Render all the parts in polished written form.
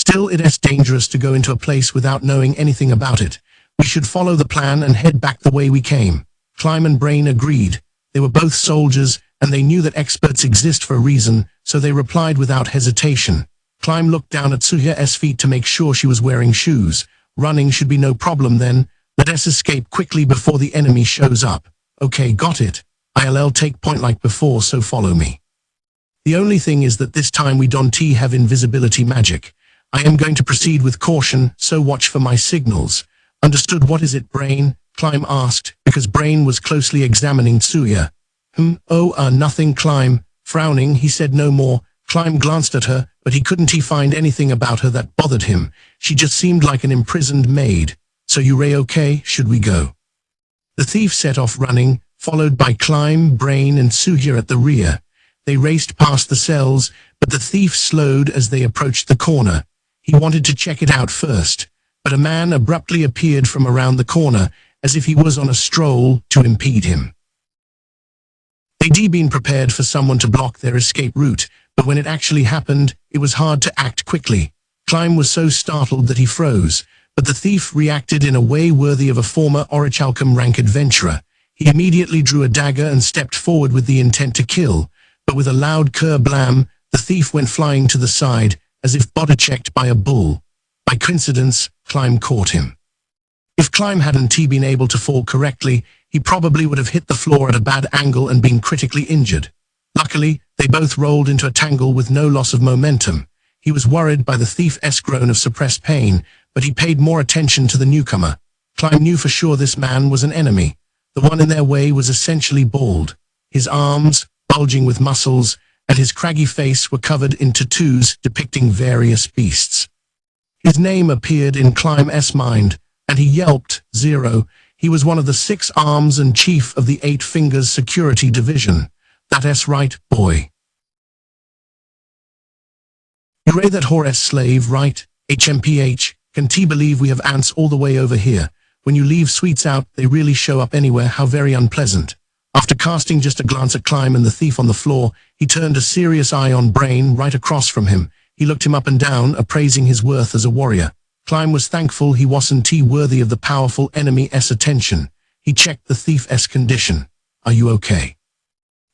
Still, it's dangerous to go into a place without knowing anything about it. We should follow the plan and head back the way we came. Climb and Brain agreed. They were both soldiers, and they knew that experts exist for a reason, so they replied without hesitation. Climb looked down at Tsuhiya's feet to make sure she was wearing shoes. Running should be no problem then. Let us escape quickly before the enemy shows up. Okay, got it. I'll take point like before, so follow me. The only thing is that this time we don't have invisibility magic. I am going to proceed with caution, so watch for my signals. Understood? What is it, Brain? Climb asked, because Brain was closely examining Tsuhiya. Nothing, Climb. Frowning, he said no more. Climb glanced at her, but he couldn't find anything about her that bothered him. She just seemed like an imprisoned maid. So you okay? Should we go? The thief set off running, followed by Climb, Brain, and Tsuhiya at the rear. They raced past the cells, but the thief slowed as they approached the corner. He wanted to check it out first, but a man abruptly appeared from around the corner, as if he was on a stroll, to impede him. They'd been prepared for someone to block their escape route, but when it actually happened, it was hard to act quickly. Climb was so startled that he froze, but the thief reacted in a way worthy of a former Orichalcum rank adventurer. He immediately drew a dagger and stepped forward with the intent to kill, but with a loud kerblam, the thief went flying to the side, as if body-checked by a bull. By coincidence, Climb caught him. If Climb hadn't been able to fall correctly, he probably would have hit the floor at a bad angle and been critically injured. Luckily, they both rolled into a tangle with no loss of momentum. He was worried by the thief's groan of suppressed pain, but he paid more attention to the newcomer. Climb knew for sure this man was an enemy. The one in their way was essentially bald. His arms, bulging with muscles, and his craggy face were covered in tattoos depicting various beasts. His name appeared in Climb's mind, and he yelped, Zero. He was one of the 6 arms and chief of the 8 Fingers Security Division. That's right, boy. You're that Horus slave, right? HMPH, can believe we have ants all the way over here. When you leave sweets out, they really show up anywhere. How very unpleasant. After casting just a glance at Climb and the thief on the floor, he turned a serious eye on Brain right across from him. He looked him up and down, appraising his worth as a warrior. Climb was thankful he wasn't worthy of the powerful enemy's attention. He checked the thief's condition. Are you okay?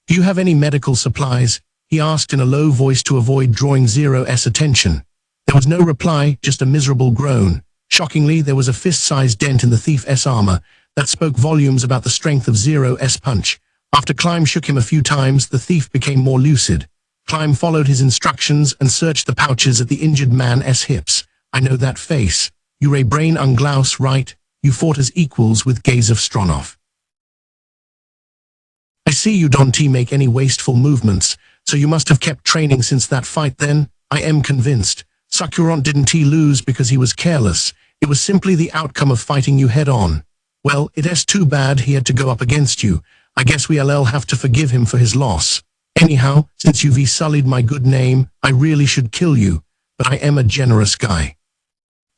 Do you have any medical supplies? He asked in a low voice to avoid drawing Zero's attention. There was no reply, just a miserable groan. Shockingly, there was a fist-sized dent in the thief's armor that spoke volumes about the strength of Zero's punch. After Climb shook him a few times, the thief became more lucid. Climb followed his instructions and searched the pouches at the injured man's hips. I know that face. You're Brain Unglaus, right? You fought as equals with Gaze of Stronov. I see you don't make any wasteful movements, so you must have kept training since that fight then. I am convinced. Sakuron didn't lose because he was careless. It was simply the outcome of fighting you head-on. Well, it's too bad he had to go up against you. I guess we'll have to forgive him for his loss. Anyhow, since you've sullied my good name, I really should kill you, but I am a generous guy.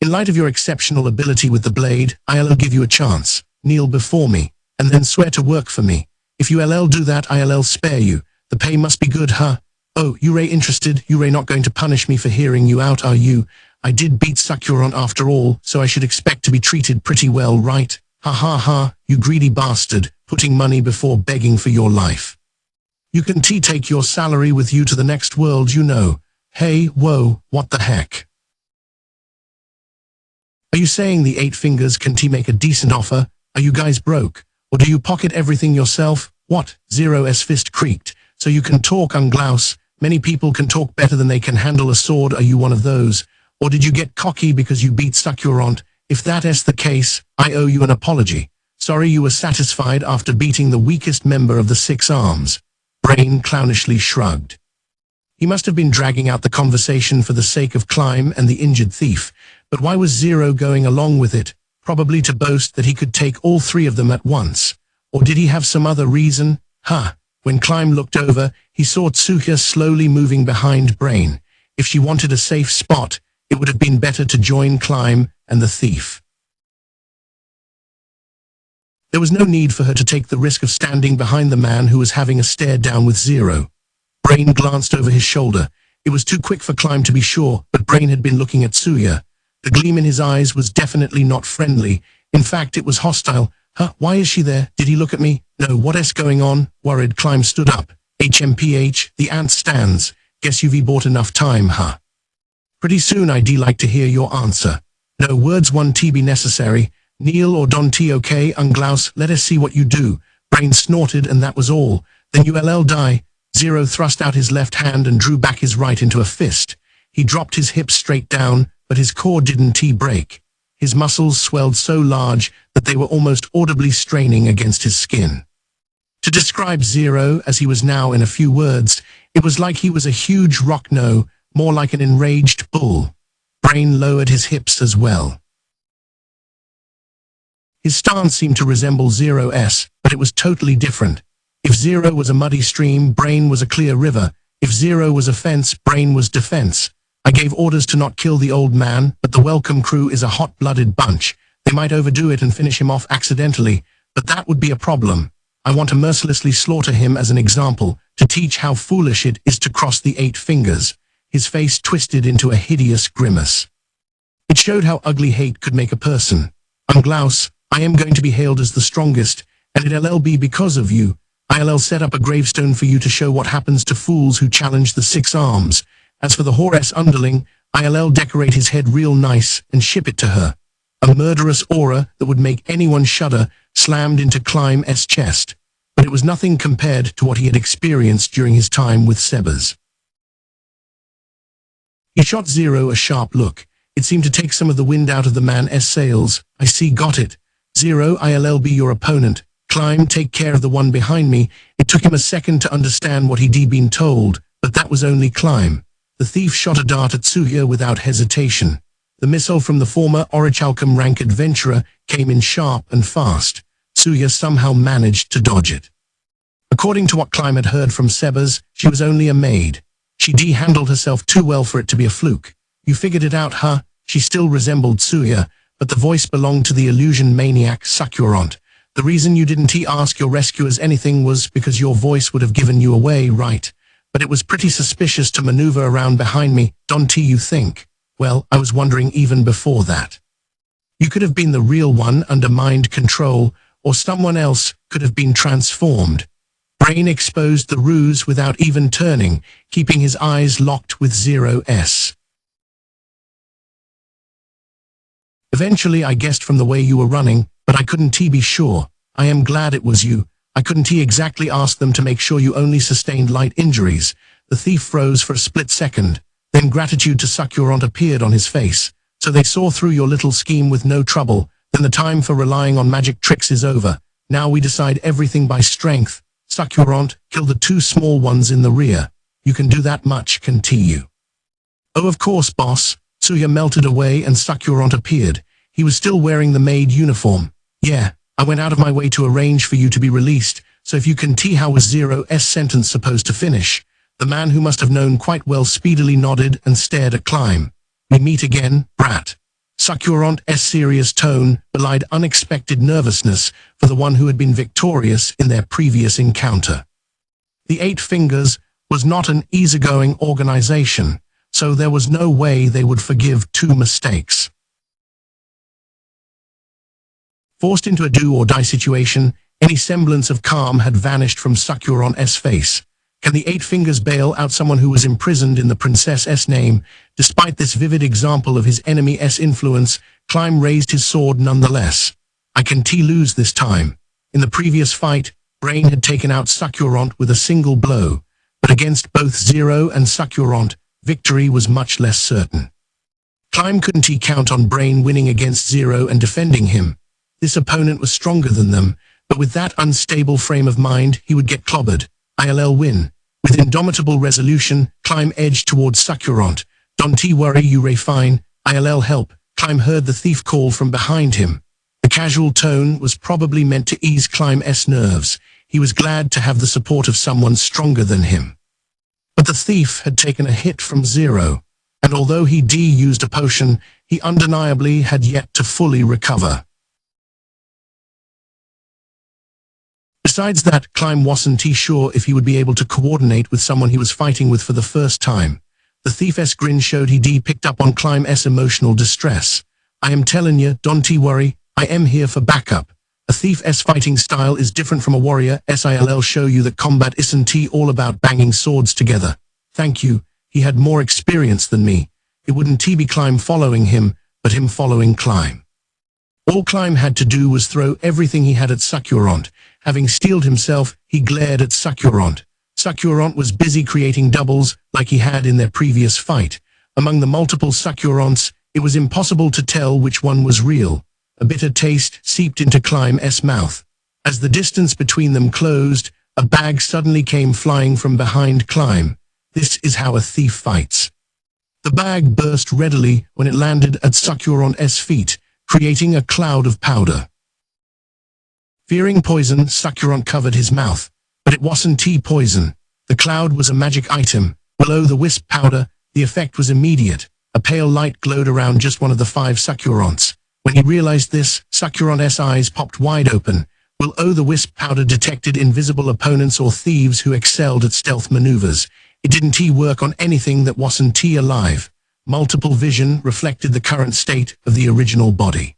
In light of your exceptional ability with the blade, I'll give you a chance. Kneel before me, and then swear to work for me. If you'll do that, I'll spare you. The pay must be good, huh? Oh, you're interested? You're not going to punish me for hearing you out, are you? I did beat Sakuron after all, so I should expect to be treated pretty well, right? Ha ha ha, you greedy bastard, putting money before begging for your life. You can take your salary with you to the next world, you know. Hey, whoa, what the heck? Are you saying the 8 Fingers can make a decent offer? Are you guys broke? Or do you pocket everything yourself? What? Zero's fist creaked. So you can talk, Unglaus. Many people can talk better than they can handle a sword. Are you one of those? Or did you get cocky because you beat Sakuron? If that's the case, I owe you an apology. Sorry you were satisfied after beating the weakest member of the 6 arms. Brain clownishly shrugged. He must have been dragging out the conversation for the sake of Climb and the injured thief, but why was Zero going along with it? Probably to boast that he could take all 3 of them at once. Or did he have some other reason? When Climb looked over, he saw Tsuhiya slowly moving behind Brain. If she wanted a safe spot, it would have been better to join Climb and the thief. There was no need for her to take the risk of standing behind the man who was having a stare down with Zero. Brain glanced over his shoulder. It was too quick for Climb to be sure, but Brain had been looking at Tsuya. The gleam in his eyes was definitely not friendly. In fact, it was hostile. Huh, why is she there? Did he look at me? No, what's going on? Worried, Climb stood up. HMPH, the ant stands. Guess you've bought enough time, huh? Pretty soon I'd like to hear your answer. No words 1T be necessary. Kneel or Don T OK, Unglaus, let us see what you do. Brain snorted and that was all. Then ULL die. Zero thrust out his left hand and drew back his right into a fist. He dropped his hips straight down, but his core didn't break. His muscles swelled so large that they were almost audibly straining against his skin. To describe Zero, as he was now in a few words, it was like he was a huge rock, no, more like an enraged bull. Brain lowered his hips as well. His stance seemed to resemble Zero's, but it was totally different. If Zero was a muddy stream, Brain was a clear river. If Zero was a fence, Brain was defense. I gave orders to not kill the old man, but the welcome crew is a hot-blooded bunch. They might overdo it and finish him off accidentally, but that would be a problem. I want to mercilessly slaughter him as an example, to teach how foolish it is to cross the 8 fingers. His face twisted into a hideous grimace. It showed how ugly hate could make a person. Unglaus, I am going to be hailed as the strongest, and it'll be because of you. I'll set up a gravestone for you to show what happens to fools who challenge the 6 arms. As for the whore's underling, I'll decorate his head real nice and ship it to her. A murderous aura that would make anyone shudder slammed into Climb's chest, but it was nothing compared to what he had experienced during his time with Sebas. He shot Zero a sharp look. It seemed to take some of the wind out of the man's sails. I see, got it. Zero, I'll be your opponent. Climb, take care of the one behind me. It took him a second to understand what he'd been told, but that was only Climb. The thief shot a dart at Tsuya without hesitation. The missile from the former Orichalcum rank adventurer came in sharp and fast. Tsuya somehow managed to dodge it. According to what Climb had heard from Sebas, she was only a maid. She handled herself too well for it to be a fluke. You figured it out, huh? She still resembled Tsuya, but the voice belonged to the illusion maniac Sakurant. The reason you didn't ask your rescuers anything was because your voice would have given you away, right? But it was pretty suspicious to maneuver around behind me, don't you think? Well, I was wondering even before that. You could have been the real one under mind control, or someone else could have been transformed. Brain exposed the ruse without even turning, keeping his eyes locked with Zero's. Eventually I guessed from the way you were running, but I couldn't be sure. I am glad it was you. I couldn't exactly ask them to make sure you only sustained light injuries. The thief froze for a split second. Then gratitude to Sakurant appeared on his face. So they saw through your little scheme with no trouble. Then the time for relying on magic tricks is over. Now we decide everything by strength. Sakurant, kill the 2 small ones in the rear. You can do that much, can't you? Oh, of course, boss. Tsuya melted away and Sakurant appeared. He was still wearing the maid uniform. Yeah, I went out of my way to arrange for you to be released, so if you can how was Zero's sentence supposed to finish? The man who must have known quite well speedily nodded and stared at Climb. We meet again, brat. Sakurant's serious tone belied unexpected nervousness for the one who had been victorious in their previous encounter. The 8 Fingers was not an easygoing organization, so there was no way they would forgive 2 mistakes. Forced into a do-or-die situation, any semblance of calm had vanished from Sakurant's face. Can the 8 Fingers bail out someone who was imprisoned in the princess's name? Despite this vivid example of his enemy's influence, Climb raised his sword nonetheless. I can lose this time. In the previous fight, Brain had taken out Sakurant with a single blow, but against both Zero and Sakurant, victory was much less certain. Climb couldn't count on Brain winning against Zero and defending him. This opponent was stronger than them, but with that unstable frame of mind, he would get clobbered. I'll win. With indomitable resolution, Climb edged towards Sakurant. Don't worry, you fine. I'll help. Climb heard the thief call from behind him. The casual tone was probably meant to ease Climb's nerves. He was glad to have the support of someone stronger than him. But the thief had taken a hit from Zero, and although he used a potion, he undeniably had yet to fully recover. Besides that, Climb wasn't sure if he would be able to coordinate with someone he was fighting with for the first time. The thief's grin showed he'd picked up on Climb's emotional distress. I am telling you, don't worry, I am here for backup. A thief's fighting style is different from a warrior. I'll show you that combat isn't all about banging swords together. Thank you, he had more experience than me. It wouldn't be Climb following him, but him following Climb. All Climb had to do was throw everything he had at Succulent. Having steeled himself, he glared at Succulent. Succulent was busy creating doubles like he had in their previous fight. Among the multiple Succulents, it was impossible to tell which one was real. A bitter taste seeped into Climb's mouth. As the distance between them closed, a bag suddenly came flying from behind Climb. This is how a thief fights. The bag burst readily when it landed at Succulent's feet, creating a cloud of powder. Fearing poison, Succulent covered his mouth, but it wasn't poison. The cloud was a magic item. Below the wisp powder, the effect was immediate. A pale light glowed around just one of the 5 Succulents. When he realized this, Succulent's eyes popped wide open. Will the wisp powder detected invisible opponents or thieves who excelled at stealth maneuvers. It didn't work on anything that wasn't alive. Multiple vision reflected the current state of the original body.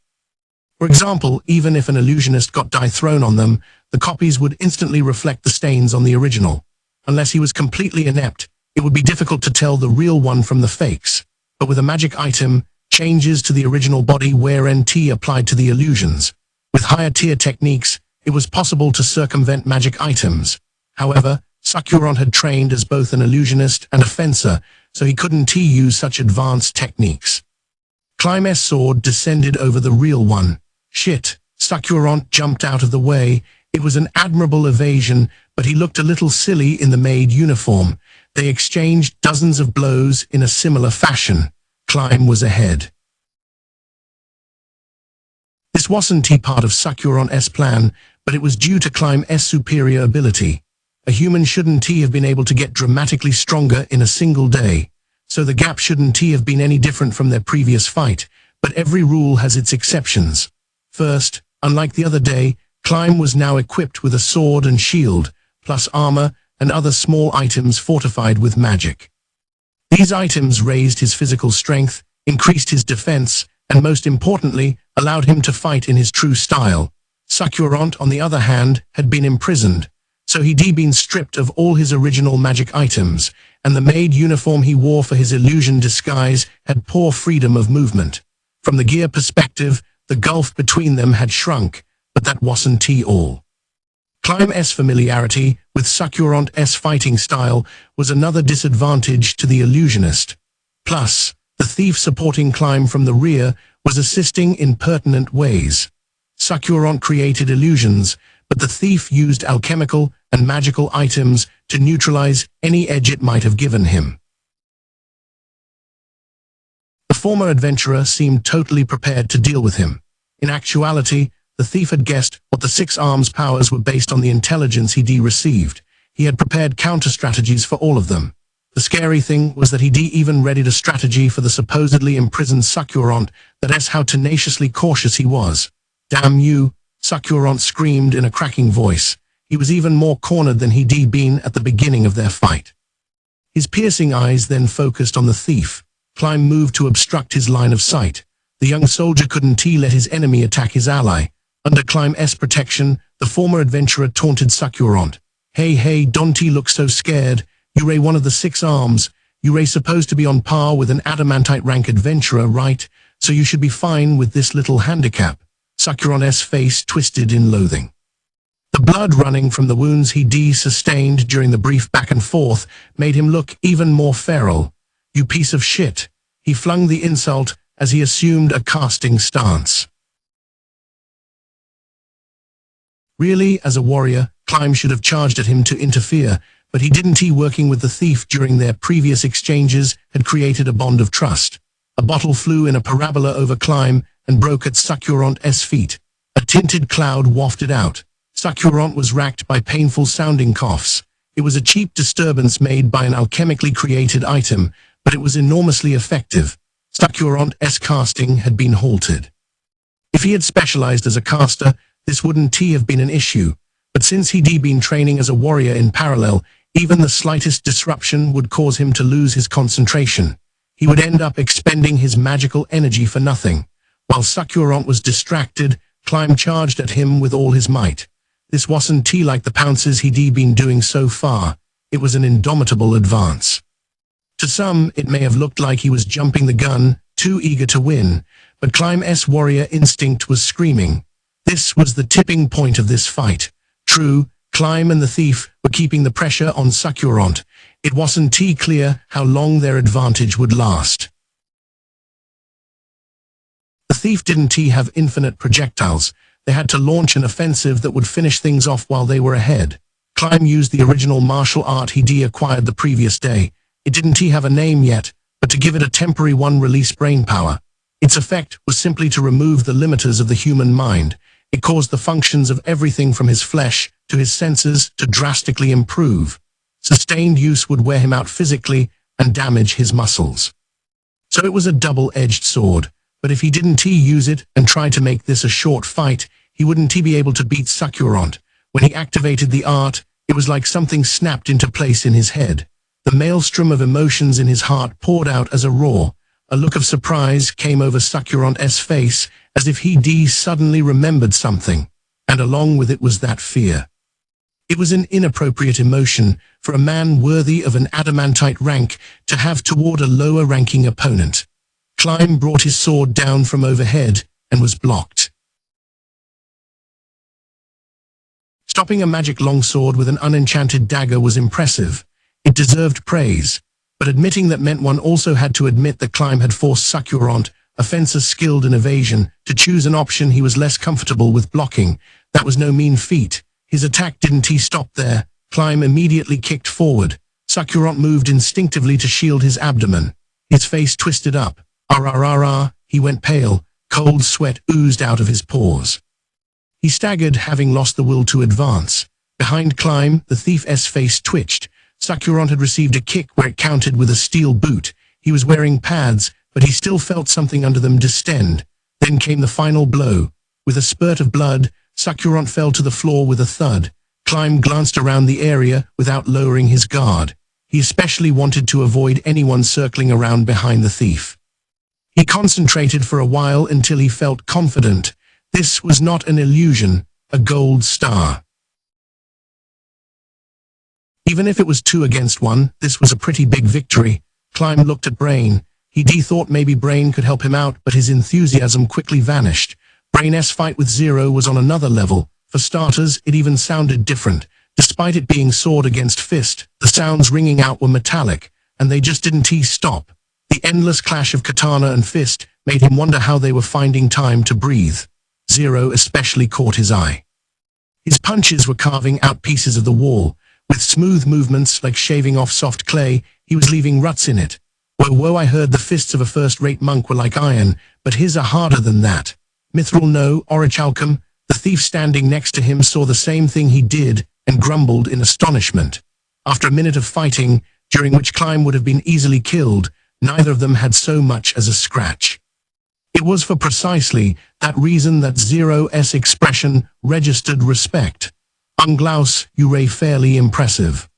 For example, even if an illusionist got dye thrown on them, the copies would instantly reflect the stains on the original. Unless he was completely inept, it would be difficult to tell the real one from the fakes. But with a magic item, changes to the original body were applied to the illusions. With higher tier techniques, it was possible to circumvent magic items. However, Succulent had trained as both an illusionist and a fencer, so he couldn't use such advanced techniques. Climb's sword descended over the real one. Shit, Succulent jumped out of the way. It was an admirable evasion, but he looked a little silly in the maid uniform. They exchanged dozens of blows in a similar fashion. Climb was ahead. This wasn't part of Succulent's plan, but it was due to Climb's superior ability. A human shouldn't have been able to get dramatically stronger in a single day, so the gap shouldn't have been any different from their previous fight, but every rule has its exceptions. First, unlike the other day, Climb was now equipped with a sword and shield, plus armor and other small items fortified with magic. These items raised his physical strength, increased his defense, and most importantly, allowed him to fight in his true style. Succulent, on the other hand, had been imprisoned, so he'd been stripped of all his original magic items, and the maid uniform he wore for his illusion disguise had poor freedom of movement. From the gear perspective, the gulf between them had shrunk, but that wasn't all. Climb's familiarity with Succulent's fighting style was another disadvantage to the illusionist. Plus, the thief supporting Climb from the rear was assisting in pertinent ways. Succulent created illusions, but the thief used alchemical and magical items to neutralize any edge it might have given him. The former adventurer seemed totally prepared to deal with him. In actuality, the thief had guessed what the 6 arms powers were based on the intelligence he'd received. He had prepared counter-strategies for all of them. The scary thing was that he'd even readied a strategy for the supposedly imprisoned Succulent. That's how tenaciously cautious he was. Damn you, Succulent screamed in a cracking voice. He was even more cornered than he'd been at the beginning of their fight. His piercing eyes then focused on the thief. Climb moved to obstruct his line of sight. The young soldier couldn't let his enemy attack his ally. Under Climb's protection, the former adventurer taunted Succulent. Hey, don't look so scared. You're one of the 6 arms. You're supposed to be on par with an adamantite rank adventurer, right? So you should be fine with this little handicap. Succulent's face twisted in loathing. The blood running from the wounds he'd sustained during the brief back and forth made him look even more feral. You piece of shit. He flung the insult as he assumed a casting stance. Really, as a warrior, Climb should have charged at him to interfere, but he didn't. Working with the thief during their previous exchanges had created a bond of trust. A bottle flew in a parabola over Climb and broke at Succulent's feet. A tinted cloud wafted out. Succulent was racked by painful-sounding coughs. It was a cheap disturbance made by an alchemically created item, but it was enormously effective. Succulent's casting had been halted. If he had specialized as a caster, this wouldn't have been an issue, but since he'd been training as a warrior in parallel, Even the slightest disruption would cause him to lose his concentration. He would end up expending his magical energy for nothing. While Succulent was distracted, Climb charged at him with all his might. This wasn't like the pounces he'd been doing so far. It was an indomitable advance. To some, it may have looked like he was jumping the gun, too eager to win, but Climb's warrior instinct was screaming. This was the tipping point of this fight. True, Climb and the thief were keeping the pressure on Succulent. It wasn't clear how long their advantage would last. The thief didn't have infinite projectiles. They had to launch an offensive that would finish things off while they were ahead. Climb used the original martial art he'd acquired the previous day. It didn't have a name yet, but to give it a temporary one-release brain power. Its effect was simply to remove the limiters of the human mind. It caused the functions of everything from his flesh to his senses to drastically improve. Sustained use would wear him out physically and damage his muscles. So it was a double-edged sword, but if he didn't use it and try to make this a short fight, he wouldn't be able to beat Succulent. When he activated the art, it was like something snapped into place in his head. The maelstrom of emotions in his heart poured out as a roar. A look of surprise came over Succulent's face, as if he suddenly remembered something, and along with it was that fear. It was an inappropriate emotion for a man worthy of an adamantite rank to have toward a lower-ranking opponent. Climb brought his sword down from overhead and was blocked. Stopping a magic longsword with an unenchanted dagger was impressive. It deserved praise, but admitting that meant one also had to admit that Climb had forced Succulent, a fencer skilled in evasion, to choose an option he was less comfortable with blocking. That was no mean feat. His attack didn't stop there. Climb immediately kicked forward. Succulent moved instinctively to shield his abdomen. His face twisted up. He went pale. Cold sweat oozed out of his pores. He staggered, having lost the will to advance. Behind Climb, the thief's face twitched. Succulent had received a kick where it counted with a steel boot. He was wearing pads, but he still felt something under them distend. Then came the final blow. With a spurt of blood, Succulent fell to the floor with a thud. Climb glanced around the area without lowering his guard. He especially wanted to avoid anyone circling around behind the thief. He concentrated for a while until he felt confident. This was not an illusion, a gold star. Even if it was 2 against 1, this was a pretty big victory. Climb looked at Brain. He thought maybe Brain could help him out, but his enthusiasm quickly vanished. Brain's fight with Zero was on another level. For starters, it even sounded different. Despite it being sword against fist, the sounds ringing out were metallic, and they just didn't stop. The endless clash of katana and fist made him wonder how they were finding time to breathe. Zero especially caught his eye. His punches were carving out pieces of the wall. With smooth movements like shaving off soft clay, he was leaving ruts in it. Whoa, I heard the fists of a first-rate monk were like iron, but his are harder than that. Mithril no, Orichalcum. The thief standing next to him saw the same thing he did and grumbled in astonishment. After a minute of fighting, during which Climb would have been easily killed, neither of them had so much as a scratch. It was for precisely that reason that Zero's expression registered respect. Unglaus, you ray fairly impressive.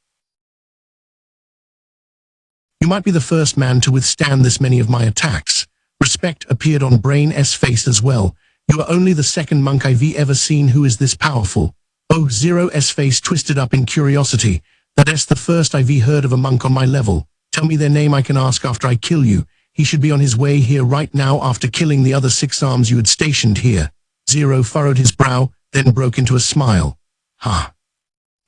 You might be the first man to withstand this many of my attacks. Respect appeared on Brain's face as well. You are only the second monk I've ever seen who is this powerful. Oh, Zero's face twisted up in curiosity. That's the first I've heard of a monk on my level. Tell me their name I can ask after I kill you. He should be on his way here right now after killing the other 6 arms you had stationed here. Zero furrowed his brow, then broke into a smile. Ha.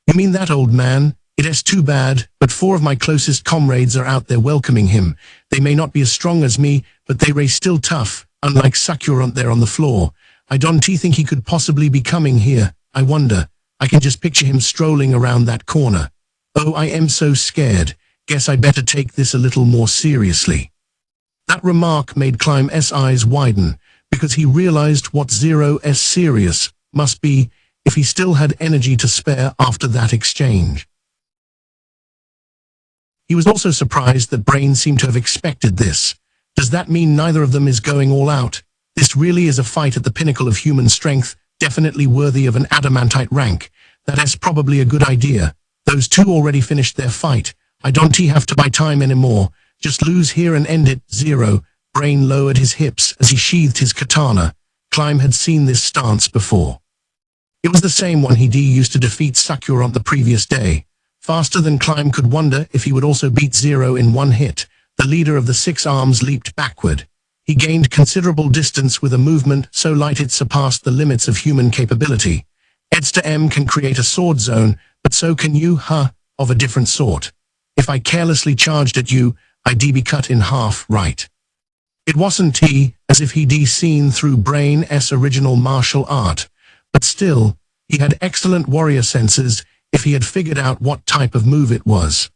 You mean that, old man? It's too bad, but 4 of my closest comrades are out there welcoming him. They may not be as strong as me, but they ray still tough, unlike Succulent there on the floor. I don't think he could possibly be coming here. I wonder. I can just picture him strolling around that corner. Oh, I am so scared. Guess I better take this a little more seriously. That remark made Climb's eyes widen, because he realized what Zero's serious must be if he still had energy to spare after that exchange. He was also surprised that Brain seemed to have expected this. Does that mean neither of them is going all out? This really is a fight at the pinnacle of human strength, definitely worthy of an adamantite rank. That's probably a good idea. The Those two already finished their fight. I don't have to buy time anymore. Just lose here and end it. Zero. Brain lowered his hips as he sheathed his katana. Climb had seen this stance before. It was the same one he used to defeat Sakura on the previous day. Faster than Climb could wonder if he would also beat Zero in one hit. The leader of the Six Arms leaped backward. He gained considerable distance with a movement so light it surpassed the limits of human capability. Edster M can create a sword zone, but so can you, of a different sort. If I carelessly charged at you, I'd be cut in half, right? It wasn't as if he'd seen through Brain's original martial art, but still, he had excellent warrior senses if he had figured out what type of move it was.